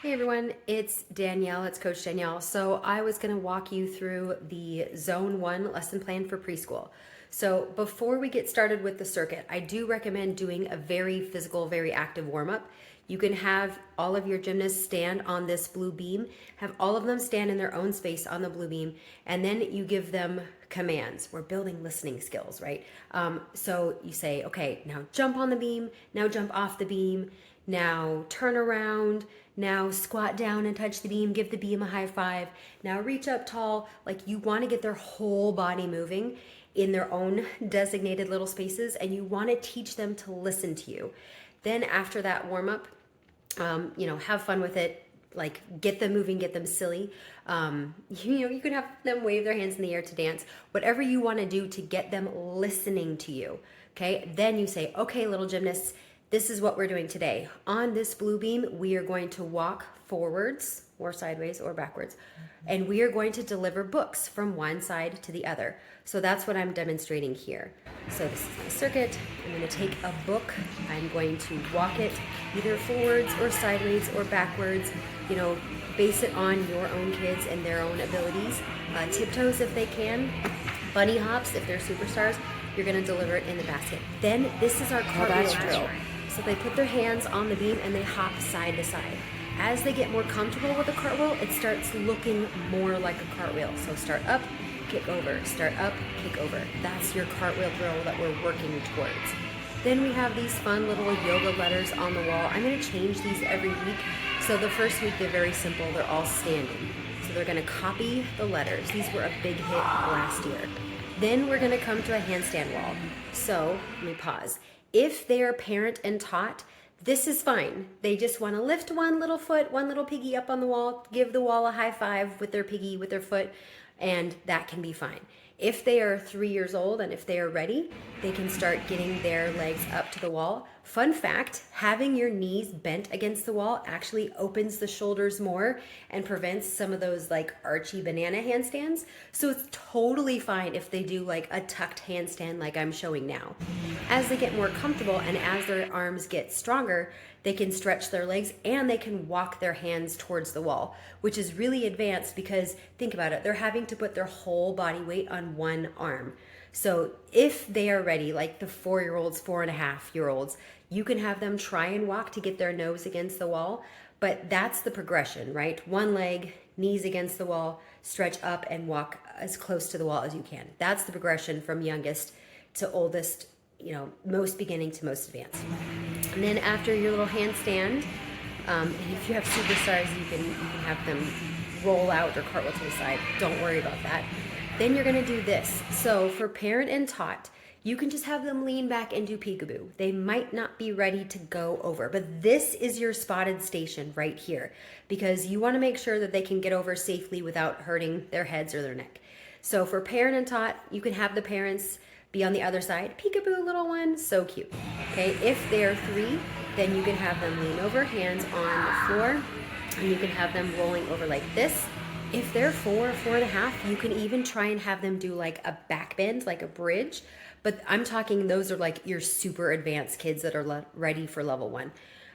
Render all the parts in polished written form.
Hey everyone, it's Danielle, it's Coach Danielle. So I was gonna walk you through the Zone 1 lesson plan for preschool. So before we get started with the circuit, I do recommend doing a very physical, very active warm-up. You can have all of your gymnasts stand on this blue beam, have all of them stand in their own space on the blue beam, and then you give them commands. We're building listening skills, right? So you say, okay, now jump on the beam, now jump off the beam, now turn around, now squat down and touch the beam, give the beam a high five, now reach up tall. Like, you want to get their whole body moving in their own designated little spaces, and you want to teach them to listen to you. Then after that warm up, have fun with it. Like, get them moving, get them silly. You can have them wave their hands in the air to dance, whatever you want to do to get them listening to you. Okay. Then you say, okay, little gymnasts, this is what we're doing today. On this blue beam, we are going to walk forwards or sideways or backwards, and we are going to deliver books from one side to the other. So that's what I'm demonstrating here. So this is my circuit. I'm going to take a book. I'm going to walk it either forwards or sideways or backwards. Base it on your own kids and their own abilities. Tiptoes if they can. Bunny hops if they're superstars. You're going to deliver it in the basket. Then this is our cartwheel drill. So they put their hands on the beam and they hop side to side. As they get more comfortable with the cartwheel, it starts looking more like a cartwheel. So start up, kick over, start up, kick over. That's your cartwheel drill that we're working towards. Then we have these fun little yoga letters on the wall. I'm going to change these every week. So the first week, they're very simple. They're all standing. So they're going to copy the letters. These were a big hit last year. Then we're going to come to a handstand wall. So let me pause. If they are parent and taught, this is fine. They just want to lift one little foot, one little piggy up on the wall, give the wall a high five with their piggy, with their foot, and that can be fine. If they are 3 years old and if they are ready, they can start getting their legs up to the wall. Fun fact, having your knees bent against the wall actually opens the shoulders more and prevents some of those like archy banana handstands. So it's totally fine if they do like a tucked handstand like I'm showing now. As they get more comfortable and as their arms get stronger, they can stretch their legs and they can walk their hands towards the wall, which is really advanced because think about it, they're having to put their whole body weight on one arm. So if they are ready, like the 4-year-olds, 4.5-year-olds, you can have them try and walk to get their nose against the wall, but that's the progression, right? One leg, knees against the wall, stretch up and walk as close to the wall as you can. That's the progression from youngest to oldest, most beginning to most advanced. And then after your little handstand, and if you have superstars, you can have them roll out or cartwheel to the side. Don't worry about that. Then you're going to do this. So for parent and taught, you can just have them lean back and do peekaboo. They might not be ready to go over, but this is your spotted station right here because you want to make sure that they can get over safely without hurting their heads or their neck. So for parent and taught, you can have the parents be on the other side. Peekaboo, little one, so cute. Okay, if they're 3, then you can have them lean over, hands on the floor, and you can have them rolling over like this. If they're 4, 4.5, you can even try and have them do like a back bend, like a bridge. But I'm talking, those are like your super advanced kids that are ready for level 1.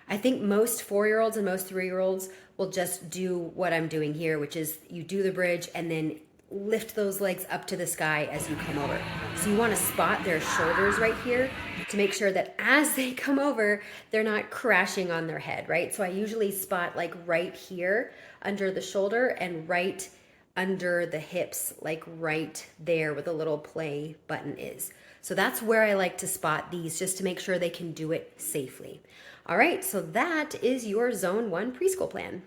I think most 4-year-olds and most 3-year-olds will just do what I'm doing here, which is you do the bridge and then lift those legs up to the sky as you come over. So you want to spot their shoulders right here to make sure that as they come over, they're not crashing on their head, right? So I usually spot like right here under the shoulder and right under the hips, like right there where the little play button is. So that's where I like to spot these just to make sure they can do it safely. All right, so that is your Zone 1 preschool plan.